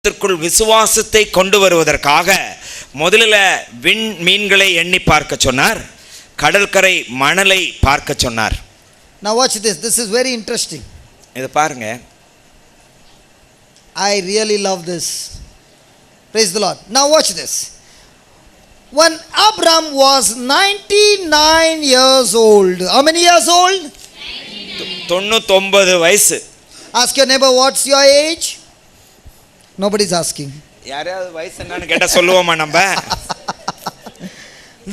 இதற்குள் விசுவாசத்தை கொண்டு வருவதற்காக முதலில் விண் மீன்களை எண்ணி பார்க்க சொன்னார், கடற்கரை மணலை பார்க்க சொன்னார். Now watch this. This is very interesting. இத பாருங்க. I really love this. Praise the Lord. Now watch this. When Abraham was 99 years old. How many years old? 99 வயசு. Ask your neighbor, what's your age? Nobody's asking. யாரையாவது வயசு என்னன்னு கேட்டா சொல்லுவோமா நம்ம?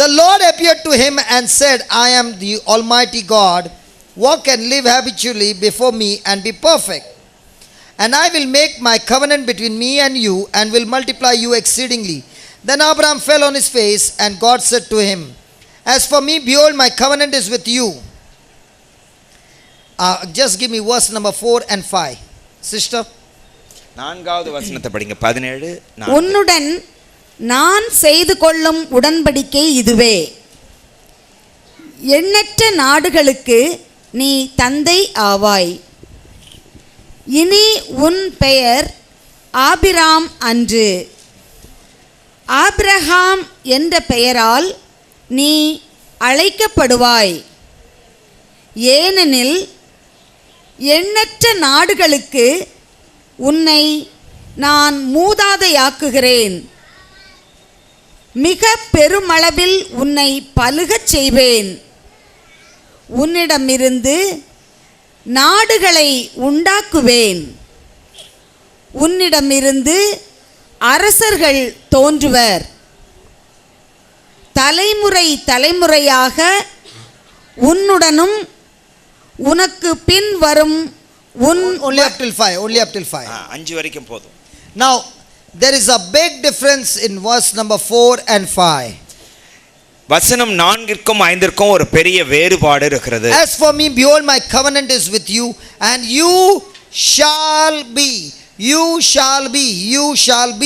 The Lord appeared to him and said, I am the Almighty God. Walk and live habitually before me and be perfect. And I will make my covenant between me and you and will multiply you exceedingly. Then Abraham fell on his face, and God said to him, As for me, behold, my covenant is with you. Just give me verse number 4 and 5. Sister. 4வது வசனத்தை படிங்க. 17. உன்னுடன் நான் செய்து கொள்ளும் உடன்படிக்கை இதுவே. எண்ணற்ற நாடுகளுக்கு நீ தந்தை ஆவாய். இனி உன் பெயர் ஆபிராம் அன்று, ஆபிரகாம் என்ற பெயரால் நீ அழைக்கப்படுவாய். ஏனெனில் எண்ணற்ற நாடுகளுக்கு உன்னை நான் மூதாதையாக்குகிறேன். மிக பெருமளவில் உன்னை பலுகச் செய்வேன். உன்னிடமிருந்து நாடுகளை உண்டாக்குவேன். உன்னிடமிருந்து அரசர்கள் தோன்றுவர். தலைமுறை தலைமுறையாக உன்னுடனும் உனக்கு பின் வரும் only up till 5. Only up till 5. 5 வரைக்கும் போதும். Now there is a big difference in verse number 4 and 5. வசனம் 4ற்கும் 5ற்கும் ஒரு பெரிய வேறுபாடு இருக்கிறது. As for me, behold, my covenant is with you, and you shall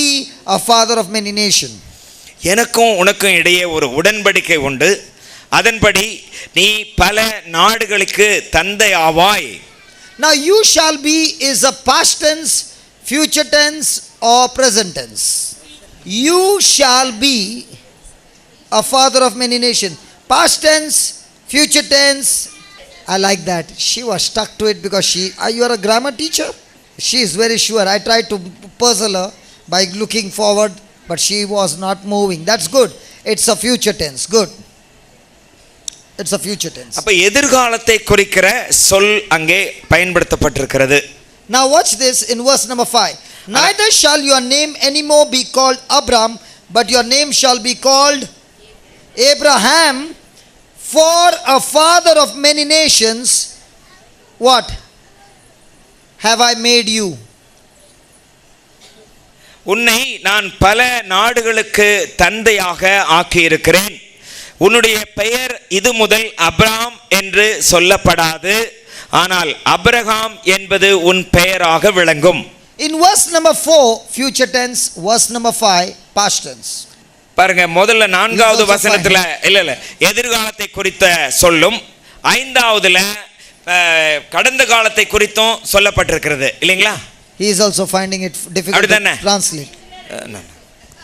be a father of many nations. எனக்கும் உனக்கும் இடையே ஒரு உடன்படிக்கை உண்டு. அதன்படி நீ பல நாடுகளுக்கு தந்தை ஆவாய். Now you shall be is a past tense, future tense or present tense. You shall be a father of many nations. Past tense, future tense. I like that. She was stuck to it because you are a grammar teacher. She is very sure. I tried to puzzle her by looking forward, but she was not moving. That's good. It's a future tense. Good. It's a future tense. அப்ப எதிர்காலத்தை குறிக்கிற சொல் அங்கே பயன்படுத்தப்பட்டிருக்கிறது. Now watch this in verse number 5. Neither shall your name anymore be called Abram, but your name shall be called Abraham, for a father of many nations. What have I made you? உன்னை நான் பல நாடுகளுக்கு தந்தையாக ஆக்கியிருக்கிறேன். உன்னுடைய பெயர் இது முதல் Abram என்று சொல்லப்படாது, ஆனால் அப்ரஹாம் என்பது உன் பெயராக விளங்கும். In verse number 4 future tense, verse number 5 past tense. பாருங்க, முதல்ல 4வது வசனத்துல இல்ல எதிர்காலத்தை குறித்த சொல்லும், 5வதுல கடந்த காலத்தை குறித்தும் சொல்லப்பட்டிருக்கிறது இல்லைங்களா? He is also finding it difficult to translate.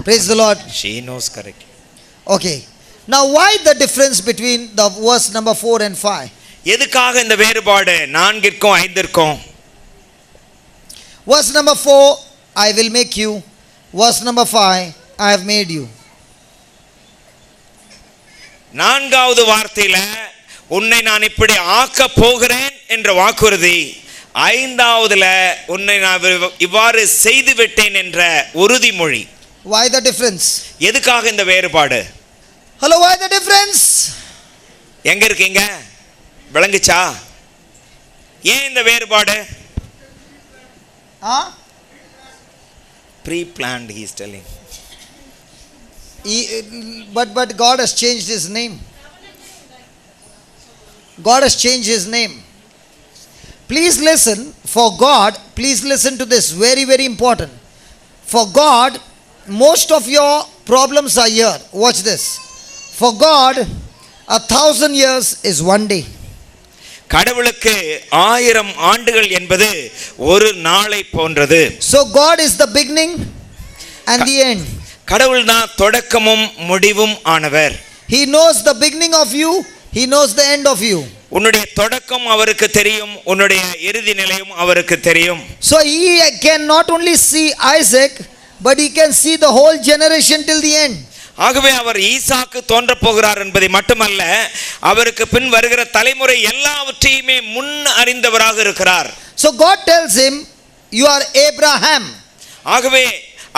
Praise the Lord. She knows correct. Okay. Now why the difference between the verse number 4 and 5? எதுக்காக இந்த வேறுபாடு 4ற்கும் 5ற்கும்? Verse number 4, I will make you. Verse number 5, I have made you. 4வது வார்த்தையில உன்னை நான் இப்படி ஆக்க போகிறேன் என்ற வாக்குறுதி, 5வதுல உன்னை நான் இவ்வாறு செய்து விட்டேன் என்ற உறுதிமொழி. Why the difference? எதுக்காக இந்த வேறுபாடு? Hello, why the difference? எங்க இருக்கீங்க? விளங்குச்சா? ஏன் இந்த வேறுபாடு? Pre-planned, he is telling. But God has changed his name. God has changed his name. Please listen. For God, please listen to this. Very, very important. For God, most of your problems are here. Watch this. For God, 1,000 years is one day. கடவுளுக்கு 1000 ஆண்டுகள் என்பது ஒரு நாளை போன்றது. So God is the beginning and the end. கடவுள் தான் தொடக்கமும் முடிவும் ஆனவர். He knows the beginning of you, he knows the end of you. உன்னுடைய தொடக்கம் அவருக்கு தெரியும், உன்னுடைய இறுதி நிலையும் அவருக்கு தெரியும். So he can not only see Isaac, but he can see the whole generation till the end. ஆகவே அவர் ஈசாக்கு தோன்ற போகிறார் என்பதை மட்டுமல்ல, அவருக்கு பின் வருகிற தலைமுறை எல்லாவற்றையுமே முன் அறிந்தவராக இருக்கிறார். So God tells him, you are Abraham. ஆகவே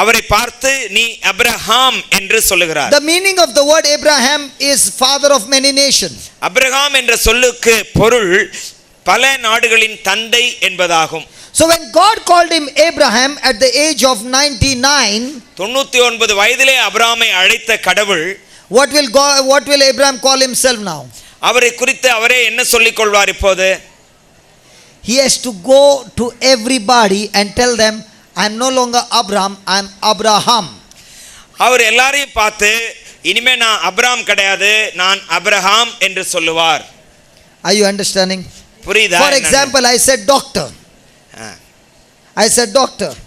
அவரை பார்த்து நீ அப்ரஹாம் என்று சொல்லுகிறார். The meaning of the word Abraham is father of many nations. Abraham என்ற சொல்லுக்கு பொருள் பல நாடுகளின் தந்தை என்பதாகும். So when God called him Abraham at the age of 99, 99 வயதிலே அப்ரஹாமை அழைத்த கடவுள் what will Abraham call himself now? அவரை குறித்து அவரே என்ன சொல்லிக் கொள்வார் இப்போது? He has to go to everybody and tell them, I am no longer Abraham, I am Abraham. அவர் எல்லாரையும் பார்த்து இனிமே நான் அப்ரஹாம் கிடையாது, நான் அப்ரஹாம் என்று சொல்லுவார். Are you understanding? புரியுதா? For example, I said doctor.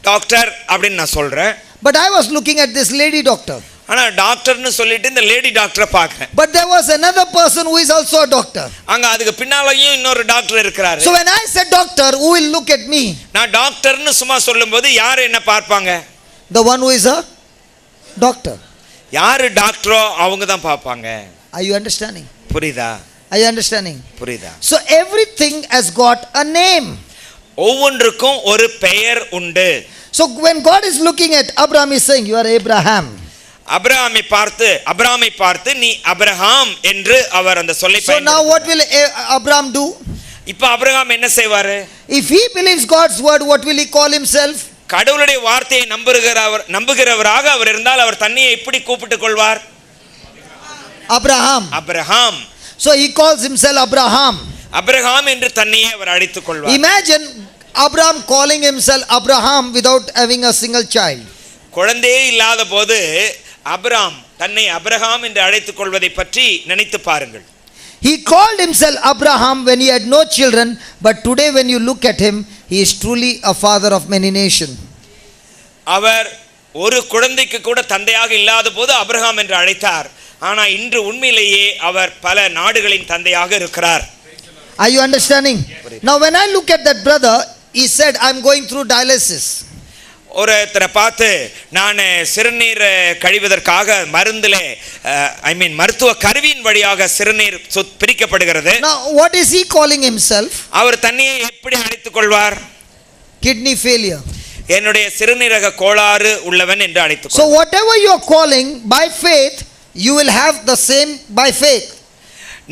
Doctor அப்படின்னு நான் சொல்றேன். But I was looking at this lady doctor. ஆனா டாக்டர்னு சொல்லிட்டு இந்த லேடி டாக்டரை பார்க்கிறேன். But there was another person who is also a doctor. அங்க அதுக்கு பின்னாலயும் இன்னொரு டாக்டர் இருக்கிறாரு. So when I said doctor, who will look at me? நான் டாக்டர்னு சும்மா சொல்லும்போது யார் என்ன பார்ப்பாங்க? The one who is a doctor. யாரு டாக்டரோ அவங்க தான் பார்ப்பாங்க. Are you understanding? புரியுதா? Are you understanding? புரியுதா? So everything has got a name. ஒவ்வொன்றுக்கும் ஒரு பெயர் உண்டு. So when God is looking at Abraham, he is saying, you are Abraham. அப்ரஹாமை பார்த்து நீ அப்ரஹாம் என்று அவர் அந்த சொல்லை So now what will Abraham do? இப்போ அப்ரஹாம் என்ன செய்வாரு? If he believes God's word, what will he call himself? கடவுளுடைய வார்த்தையை நம்புகிறவராக அவர் இருந்தால் அவர் தன்னையே எப்படி கூப்பிட்டுக் கொள்வார்? Abraham. So he calls himself Abraham. Abraham என்று தன்னையே அவர் அழைத்துக் கொள்வார். Imagine Abraham calling himself Abraham without having a single child. குழந்தையே இல்லாத போது அப்ரஹாம் தன்னை அப்ரஹாம் என்று அழைத்துக் கொள்வதை பற்றி நினைத்து பாருங்கள். He called himself Abraham when he had no children, but today when you look at him, he is truly a father of many nations. அவர் ஒரு குழந்தைக்கு கூட தந்தையாக இல்லாத போது அப்ரஹாம் என்று அழைத்தார். ஆனா இன்று உண்மையிலேயே அவர் பல நாடுகளின் தந்தையாக இருக்கிறார். Are you understanding? Now when I look at that brother, he said, I am going through dialysis. ஒருத்தரை பார்த்து நான் சிறுநீர் கழிவதற்காக மருத்துவ கருவியின் வழியாக சிறுநீர் பிரிக்கப்படுகிறது. Now what is he calling himself? அவர் தன்னையே எப்படி அழைத்துக் கொள்வார்? Kidney failure. என்னுடைய சிறுநீரக கோளாறு உள்ளவன் என்று அழைத்துக் கொள்வார். So whatever you are calling by faith, you will have the same by faith.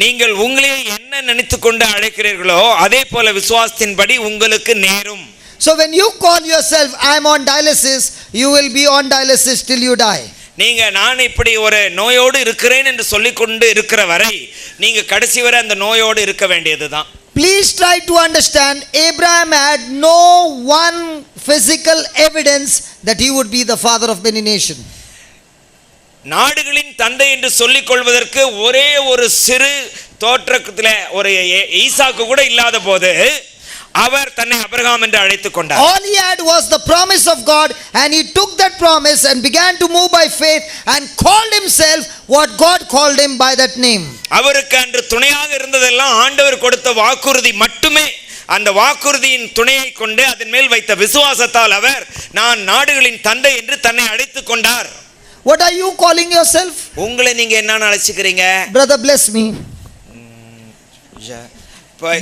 நீங்கள் உங்களை என்ன நினைத்துக்கொண்டு அழைக்கிறீர்களோ அதே போல விசுவாசத்தின்படி உங்களுக்கு நேரும். So when you call yourself I am on dialysis, you will be on dialysis till you die. நீங்க நான் இப்படி ஒரு நோயோடு இருக்கிறேன் என்று சொல்லிக்கொண்டு இருக்கிற வரை நீங்க கடைசி வரை அந்த நோயோடு இருக்க வேண்டியதுதான். Please try to understand, Abraham had no one physical evidence that he would be the father of many nations. நாடுகளின் தந்தை என்று சொல்லிக் கொள்வதற்கு ஒரே ஒரு சிறு தோற்றத்தில் ஒரு ஈசாக்கு கூட இல்லாத போது அவர் தன்னை அப்ரஹாம் என்று அழைத்துக் கொண்டார். All he had was the promise of God, and he took that promise and began to move by faith and called himself what God called him by that name. அவருக்கு அன்று துணையாக இருந்ததெல்லாம் ஆண்டவர் கொடுத்த வாக்குறுதி மட்டுமே. அந்த வாக்குறுதியின் துணையை கொண்டு அதன் மேல் வைத்த விசுவாசத்தால் அவர் நான் நாடுகளின் தந்தை என்று தன்னை அழைத்துக் கொண்டார். What are you calling yourself? உங்களை நீங்க என்ன அழைச்சிக்கிறீங்க? Brother bless me.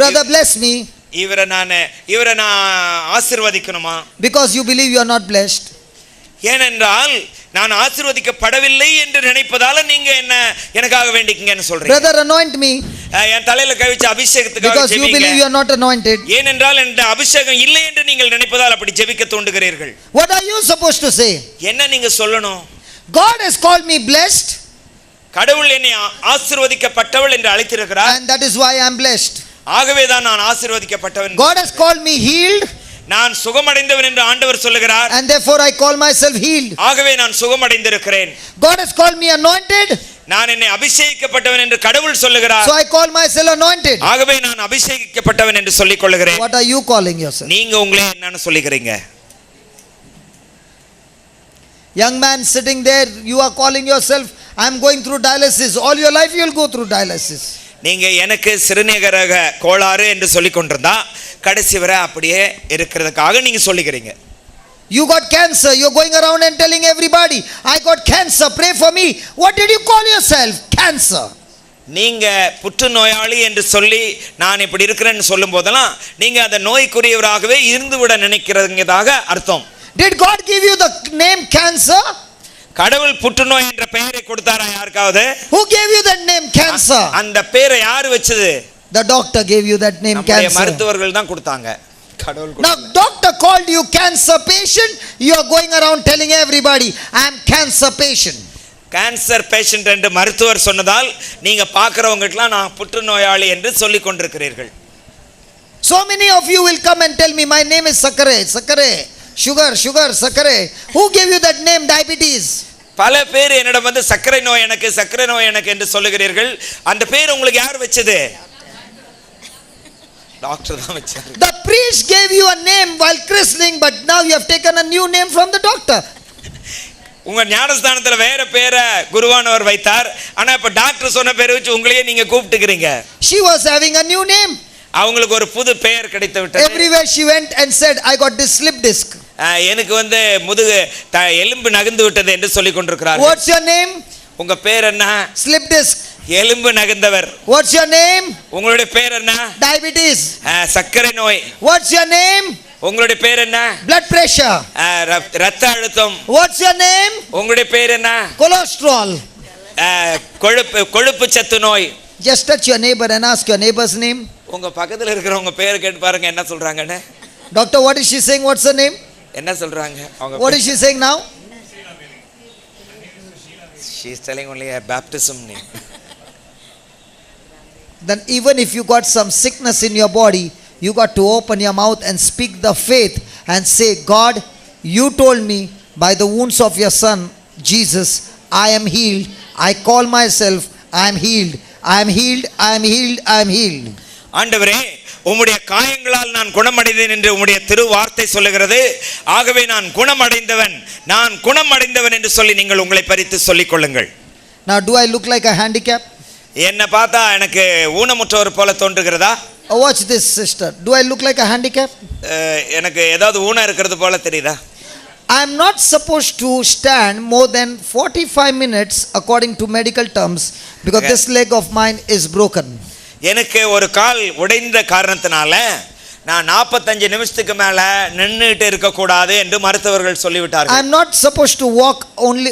Brother bless me. இவரை நான் ஆசீர்வதிக்கணுமா? Because you believe you are not blessed. ஏனென்றால் நான் ஆசீர்வதிக்கப்படவில்லை என்று நினைப்பதால நீங்க என்ன எனக்காக வேண்டிக்கங்கன்னு சொல்றீங்க. Brother anoint me. என் தலையில கை வச்சு அபிஷேகத்துக்காக ஜெபிங்க. Because you believe you are not anointed. ஏனென்றால் இந்த அபிஷேகம் இல்லை என்று நீங்கள் நினைப்பதால் அப்படி ஜெபிக்க தூண்டுகிறீர்கள். What are you supposed to say? என்ன நீங்க சொல்லணும்? God has called me blessed. கடவுள் என்னை ஆசீர்வதிக்கப்பட்டவள் என்று அழைத்திருக்கிறார். And that is why I am blessed. ஆகவே தான் நான் ஆசீர்வதிக்கப்பட்டவன். God has called me healed. நான் சுகமடைந்தவன் என்று ஆண்டவர் சொல்லுகிறார். And therefore I call myself healed. ஆகவே நான் சுகமடைந்திருக்கிறேன். God has called me anointed. நான் என்னை அபிஷேகிக்கப்பட்டவன் என்று கடவுள் சொல்லுகிறார். So I call myself anointed. ஆகவே நான் அபிஷேகிக்கப்பட்டவன் என்று சொல்லிக் கொள்கிறேன். What are you calling yourself? நீங்க உங்களே என்னன்னு சொல்லிக்கிறீங்க? Young man sitting there, you are calling yourself, I am going through dialysis. All your life you will go through dialysis. நீங்க எனக்கு சிறுநீரக கோளாறு என்று சொல்லிக் கொண்டிருந்தா கடைசி வரை அப்படியே இருக்கிறதுக்காக நீங்க சொல்லிக்கிறீங்க. You got cancer, you're going around and telling everybody, I got cancer, pray for me. What did you call yourself? Cancer. நீங்க புற்றுநோயாளி என்று சொல்லி நான் இப்படி இருக்கிறேன்னு சொல்லும் போதெல்லாம் நீங்க அந்த நோய்க்குரியவராகவே இருந்து விட நினைக்கிறதுங்கதாக அர்த்தம். Did God give you the name cancer? கடவுள் புற்றுநோய் என்ற பெயரை கொடுத்தாரா யாருக்காவது? Who gave you that name cancer? அந்த பெயரை யார் வச்சது? The doctor gave you that name நம்முடைய cancer. மருத்துவர்கள் தான் கொடுத்தாங்க. கடவுள் Now doctor called you cancer patient, you are going around telling everybody, I am cancer patient. Cancer patient என்று மருத்துவர் சொன்னதால் நீங்க பார்க்கறவங்களுக்குலாம் நான் புற்றுநோயாளி என்று சொல்லிக் கொண்டிருக்கிறீர்கள். So many of you will come and tell me, my name is Sakare, Sakare, sugar, sugar, Sakare. Who gave you that name, diabetes? பல பேர் என்னிடம் வந்து சர்க்கரை நோய் எனக்கு என்று சொல்லுகிறீர்கள். அந்த பேர் உங்களுக்கு யார் வச்சது? டாக்டர் தான் வச்சாரு. The priest gave you a name while christening, but now you have taken a new name from the doctor. உங்க ஞானஸ்தானத்துல வேற பேரை குருவானவர் வைத்தார். ஆனா இப்ப டாக்டர் சொன்ன பேரை வச்சு உங்களையே நீங்க கூப்பிட்டுக்கிறீங்க. She was having a new name. அவங்களுக்கு ஒரு புது பெயர் கிடைத்து விட்டது. Everywhere she went and said, I got this slip disc. எனக்கு வந்து முதுகு எலும்பு நகர்ந்து விட்டது என்று சொல்லிக் கொண்டிருக்கிறார். What's your name? உங்க பேர் என்ன? Slip disc. எலும்பு நகர்ந்தவர். What's your name? உங்களுடைய பேர் என்ன? Diabetes. சர்க்கரை நோய். What's your name? உங்களுடைய பேர் என்ன? Blood pressure. ரத்த அழுத்தம். What's your name? உங்களுடைய பேர் என்ன? Cholesterol. கொழுப்பு சத்து நோய். Just touch your neighbor and ask your neighbor's name. உங்க பக்கத்துல இருக்கிறவங்க பேர் கேட்டு பாருங்க என்ன சொல்றாங்கன்னு. Doctor, what is she saying? What's her name? என்ன சொல்றாங்க அவங்க? What is she saying now? She is telling only a baptism name. Then even if you got some sickness in your body, you got to open your mouth and speak the faith and say, God, you told me by the wounds of your son Jesus, I am healed. I call myself, I am healed. I am healed. I am healed. I am healed. ஆண்டவரே, உம்முடைய காயங்களால் நான் குணமடைந்தேன் என்று உம்முடைய திருவார்த்தை சொல்லுகிறது. ஆகவே நான் குணமடைந்தவன் என்று சொல்லி நீங்கள் உங்களை பரித்து சொல்லிக் கொள்ளுங்கள். Now, do I look like a handicap? என்ன பார்த்தா எனக்கு ஊனமுற்றவர் போல தோன்றுகிறதா? Watch this, sister. Do I look like a handicap? எனக்கு ஏதாவது ஊனம் இருக்கிறது போல தெரியுதா? I am not supposed to stand more than 45 minutes according to medical terms because this leg of mine is broken. எனக்கு ஒரு கால் உடைந்த காரணத்தினால நான் 45 நிமிஷத்துக்கு மேல நின்னுட்டு இருக்க கூடாது என்று மருத்துவர்கள் சொல்லிவிட்டார்கள். I am not supposed to walk only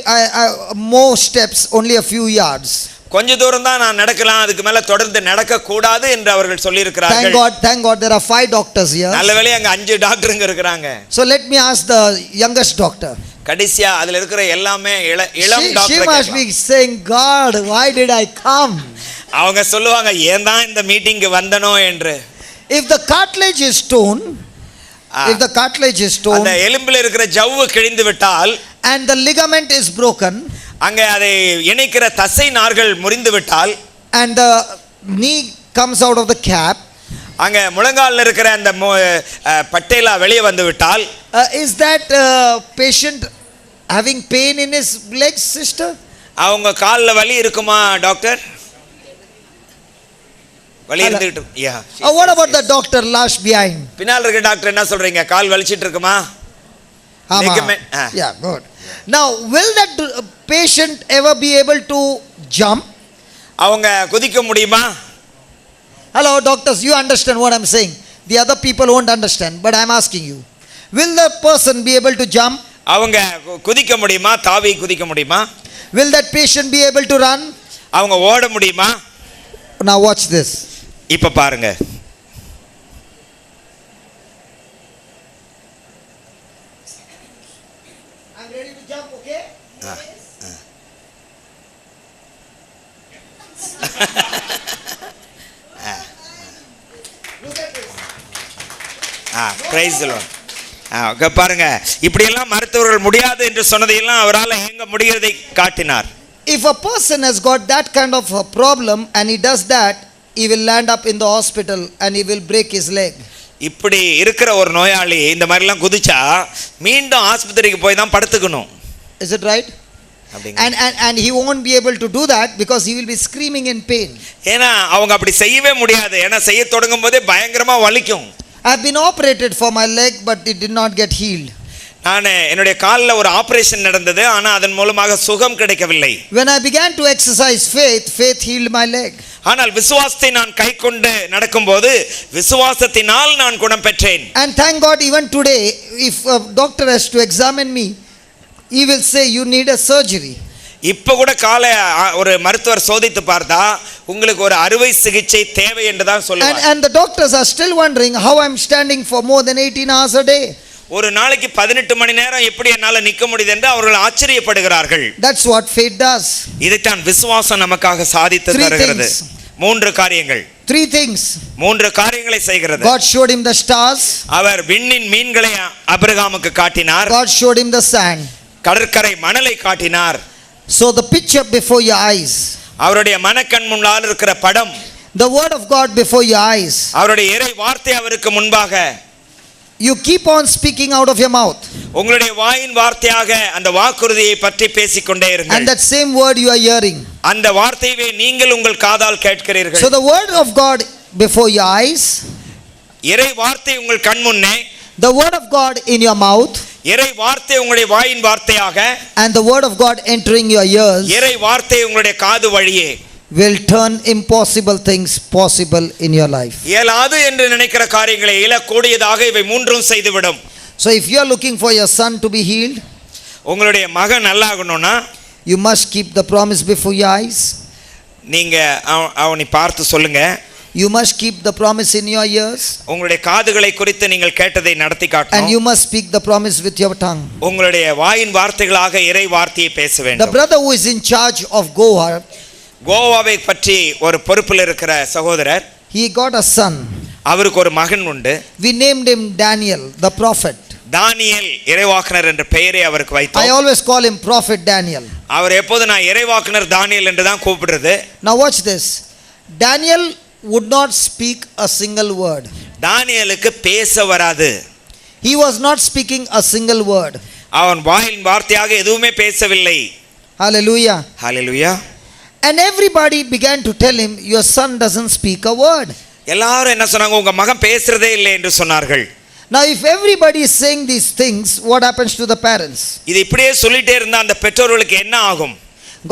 more steps, only a few yards. கொஞ்ச தூரம் தான் நான் நடக்கலாம், அதுக்கு மேல தொடர்ந்து நடக்க கூடாது என்று அவர்கள் சொல்லி இருக்கிறார்கள். Thank God there are 5 doctors here. நல்லவேளை அங்க 5 டாக்டருங்க இருக்காங்க. So let me ask the youngest doctor. கடைசியா அதுல இருக்கிற எல்லாமே இளம் doctor. She must be saying, God, why did I come? அவங்க சொல்லுவாங்க ஏன் தான் இந்த மீட்டிங்க்கு வந்தனோ என்று. If the cartilage is torn, அந்த எலும்பில் இருக்கிற ஜவ்வு கிழிந்து விட்டால் and the ligament is broken, அங்க அதை இணைக்கிற தசை நார்கள் முறிந்து விட்டால் and the knee comes out of the cap, அங்க முழங்கால்ல இருக்கிற அந்த பட்டைலா வெளியே வந்து விட்டால் is that patient having pain in his legs, sister? அவங்க கால்ல வலி இருக்குமா டாக்டர்? வலி இருந்துட்டு. What about the doctor last behind? பின்னால இருக்க டாக்டர் என்ன சொல்றீங்க? கால் வலிச்சிட்டு இருக்குமா? Yeah, good. Now, will that patient ever be able to jump? அவங்க குதிக்க முடியுமா? Hello doctors, you understand what I'm saying. The other people won't understand, but I'm asking you. Will the person be able to jump? அவங்க குதிக்க முடியுமா? தாவி குதிக்க முடியுமா? Will that patient be able to run? அவங்க ஓட முடியுமா? Now watch this. இப்ப பாருங்க. I'm ready to jump, okay? Look at this. Praise the Lord. பாருங்க, இப்படி எல்லாம் மருத்துவர்கள் முடியாது என்று சொன்னதையெல்லாம் அவரால் எங்க முடிகிறதை காட்டினார். if a person has got that kind of a problem and he does that, he will land up in the hospital and he will break his leg. இப்படி இருக்கிற ஒரு நோயாளி இந்த மாதிரிலாம் குதிச்சா மீண்டும் ஆஸ்பத்திரிக்கு போய் தான் படுத்துக்கணும். Is it right? And he won't be able to do that because he will be screaming in pain. ஏன்னா அவங்க அப்படி செய்யவே முடியாது. ஏன்னா செய்ய தொடங்கும் போதே பயங்கரமா வலிக்கும். I have been operated for my leg but it did not get healed. நான் என்னுடைய காலில் ஒரு ஆபரேஷன் நடந்தது, ஆனா அதன் மூலமாக சுகம் கிடைக்கவில்லை. When I began to exercise faith healed my leg. ஆனால் விசுவாசத்தை நான் கைக்கொண்டு நடக்கும்போது விசுவாசத்தினால் நான் குணம் பெற்றேன். And thank God, even today if a doctor has to examine me, he will say you need a surgery. இப்போ கூட காலை ஒரு மருத்துவர் சோதித்து பார்த்தா உங்களுக்கு ஒரு அறுவை சிகிச்சை தேவை என்று தான் சொல்லுவாங்க. And the doctors are still wondering how I'm standing for more than 18 hours a day. ஒரு நாளைக்கு 18 மணி நேரம் எப்படி என்னால நிக்க முடியுது என்று அவர்கள் ஆச்சரியப்படுகிறார்கள். That's what faith does. இதைத்தான் விசுவாசம் நமக்காக சாதித்து தருகிறது. மூன்று காரியங்கள். 3 things. மூன்று காரியங்களை செய்கிறது. God showed him the stars. அவர் விண்ணின் மீன்களை ஆபிரகாமுக்கு காட்டினார். God showed him the sand. கடற்கரை மணலை காட்டினார். So the picture before your eyes, அவருடைய மனக்கண் முன்னால் இருக்கிற படம், the word of God before your eyes, அவருடைய இறை வார்த்தை அவருக்கு முன்பாக, you keep on speaking out of your mouth, உங்களுடைய வாயின் வார்த்தையாக அந்த வாக்குறுதியை பற்றி பேசிக்கொண்டே இருங்கள். and that same word you are hearing, அந்த வார்த்தையை நீங்கள் உங்கள் காதால் கேட்கிறீர்கள். so the word of God before your eyes, இறை வார்த்தை உங்கள் கண் முன்னே, the word of God in your mouth, இறை வார்த்தை உங்களுடைய வாயின் வார்த்தையாக, and the word of God entering your ears, இறை வார்த்தை உங்களுடைய காது வழியே will turn impossible things possible in your life. இயலாது என்று நினைக்கிற காரியங்களை இயலக்கூடியதாக இவை மூன்றும் செய்துவிடும். So if you are looking for your son to be healed, உங்களுடைய மகன் நல்லாகணும்னா you must keep the promise before your eyes. நீங்க அவனை பார்த்து சொல்லுங்க. You must keep the promise in your ears. உங்களுடைய காதுகளை குறித்து நீங்கள் கேட்டதை நடத்தி காட்டணும். And you must speak the promise with your tongue. உங்களுடைய வாயின் வார்த்தைகளாக இறை வார்த்தையை பேச வேண்டும். The brother who is in charge of Goa, கோவாவை பற்றி ஒரு பொறுப்பில் இருக்கிற சகோதரர், he got a son. அவருக்கு ஒரு மகன் உண்டு. We named him Daniel, the prophet. தானியேல் இறைவாக்குனர் என்ற பெயரை அவருக்கு வைத்தோம். I always call him Prophet Daniel. அவர் எப்போது நான் இறைவாக்குனர் தானியேல் என்று தான் கூப்பிடுறது. Now watch this. Daniel would not speak a single word. தானியேலுக்கு பேச வராது. He was not speaking a single word. அவன் வாயின் வார்த்தையாக எதுவுமே பேசவில்லை. Hallelujah. Hallelujah. And everybody began to tell him, your son doesn't speak a word. எல்லாரும் என்ன சொன்னாங்க, உங்க மகன் பேசுறதே இல்லை என்று சொன்னார்கள். Now if everybody is saying these things, what happens to the parents? இது இப்படியே சொல்லிட்டே இருந்தா அந்த பெற்றோர்களுக்கு என்ன ஆகும்?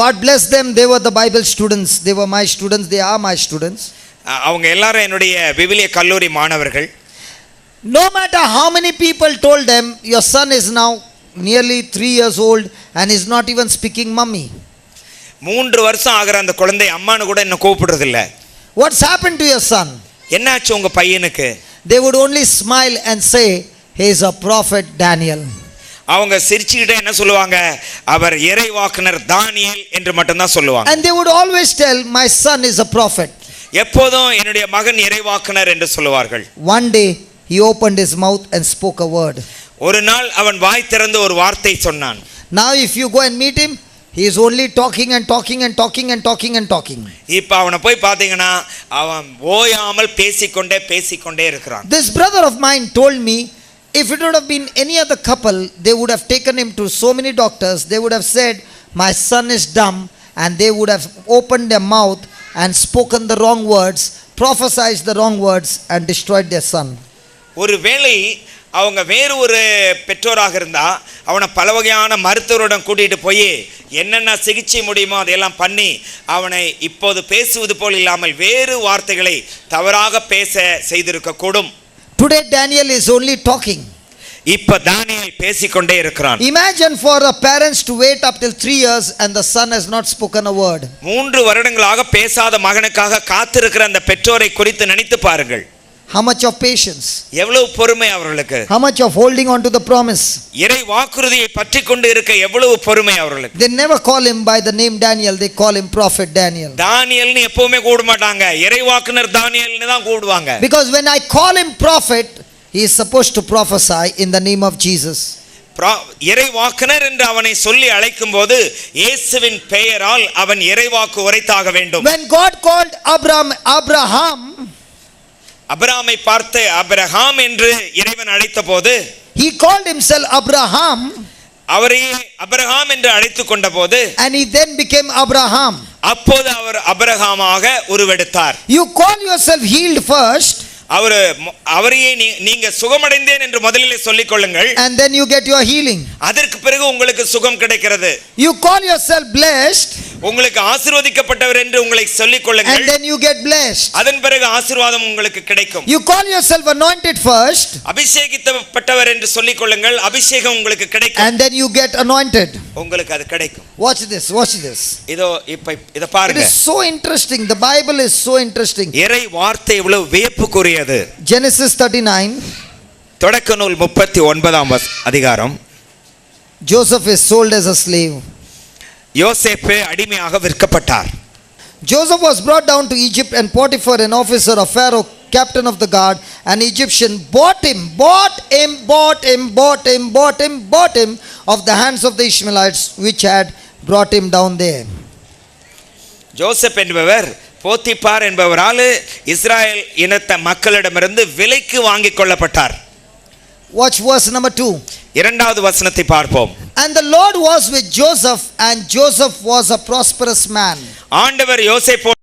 God bless them, they were the Bible students, they were my students, they are my students. அவங்க எல்லாரும் என்னுடைய விவிலிய கல்லூரி மாணவர்கள். No matter how many people told them, your son is now nearly 3 years old and is not even speaking mummy. 3 வருஷம் ஆகிற அந்த குழந்தை அம்மானு கூட என்ன கூப்பிடுறது இல்ல. What's happened to your son? என்னாச்சு உங்க பையனுக்கு? They would only smile and say, he is a prophet Daniel. அவங்க சிரிச்சுக்கிட்டே என்ன சொல்லுவாங்க, அவர் இறைவாக்குனர் தானியேல் என்று மட்டும் தான் சொல்லுவாங்க. And they would always tell, my son is a prophet. எப்போதும் என்னுடைய மகன் இறைவாக்குனர் என்று சொல்லுவார்கள். One day he opened his mouth and spoke a word. ஒரு நாள் அவன் வாய் திறந்து ஒரு வார்த்தை சொன்னான். Now if you go and meet him, he is only talking and talking and talking and talking and talking. இப்போ அவனை போய் பாத்தீங்கன்னா அவன் ஓயாமல் பேசிக்கொண்டே இருக்கிறான். This brother of mine told me, if it would have been any other couple, they would have taken him to so many doctors. They would have said, my son is dumb, and they would have opened their mouth and spoken the wrong words, prophesied the wrong words and destroyed their son. ஒருவேளை அவங்க வேறு ஒரு பெற்றோராக இருந்தா அவனை பல வகையான மருத்துவரிடம் கூட்டிட்டு போய் என்னென்ன சிகிச்சை முடியுமோ அதையெல்லாம் பண்ணி அவனை இப்போது பேசுவது போல் இல்லாமல் வேறு வார்த்தைகளை தவறாக பேச செய்திருக்க கூடும். Today Daniel is only talking. இப்ப தானியேல் பேசிக்கொண்டே இருக்கிறான். Imagine for the parents to wait up till 3 years and the son has not spoken a word. 3 வருடங்களாக பேசாத மகனுக்காக காத்திருக்கிற அந்த பெற்றோரை குறித்து நினைத்து பாருங்கள். How much of patience? எவ்வளவு பொறுமை அவர்களுக்கு. How much of holding on to the promise? இறை வாக்குறுதியை பற்றிக்கொண்டு இருக்க எவ்வளவு பொறுமை அவர்களுக்கு. They never call him by the name Daniel, they call him prophet Daniel. தானியேல்னு எப்பவுமே கூப்பிட மாட்டாங்க, இறைவாக்குனர் தானியேல்னு தான் கூப்பிடுவாங்க. Because when I call him prophet, he is supposed to prophesy in the name of Jesus. இறைவாக்குனர் என்று அவனை சொல்லி அழைக்கும் போது இயேசுவின் பெயரால் அவன் இறைவாக்கு உரைத்தாக வேண்டும். When God called Abraham, அபிரகாமை பார்த்து அபிரகாம் என்று இறைவன் அழைத்த போது, he called himself Abraham, அவரையே அபிரகாம் என்று அழைத்துக் கொண்ட போது, and he then became Abraham. அப்போது அவர் அபிரகாமாக உருவெடுத்தார். You call yourself healed first, அவரையே நீங்க சுகமடைந்தேன் என்று முதலிலே சொல்லிக் கொள்ளுங்கள், and then you get your healing. அதற்கு பிறகு உங்களுக்கு சுகம் கிடைக்கிறது. You call yourself blessed, உங்களுக்கு ஆசீர்வதிக்கப்பட்டவர் என்று உங்களை சொல்லிக் கொள்ளுங்கள், and then you get blessed. அதன் பிறகு ஆசீர்வாதம் உங்களுக்கு கிடைக்கும். You call yourself anointed first, அபிஷேகிக்கப்பட்டவர் என்று சொல்லிக் கொள்ளுங்கள், அபிஷேகம் உங்களுக்கு கிடைக்கும், and then you get anointed. உங்களுக்கு அது கிடைக்கும். Watch this, watch this. இதோ இப்ப இத It பாருங்க. is so interesting. The Bible is so interesting. இறை வார்த்தை இவ்வளவு வியப்புக்குரியது. Genesis 39. தொடக்க நூல் 39ஆம் அதிகாரம். Joseph is sold as a slave. யோசேப்பு அடிமையாக விற்கப்பட்டார். Joseph was brought down to Egypt, and Potiphar, an officer of Pharaoh, captain of the guard, an Egyptian, bought him of the hands of the Ishmaelites, which had brought him down there. Joseph என்பவர் போத்திபார் என்பவரால் இஸ்ராயேல் இனத்த மக்களிடமிருந்து விலைக்கு வாங்கிக் கொள்ளப்பட்டார். Watch verse number 2. இரண்டாவது வசனத்தை பார்ப்போம். And the Lord was with Joseph, and Joseph was a prosperous man. ஆண்டவர் யோசேப்போடு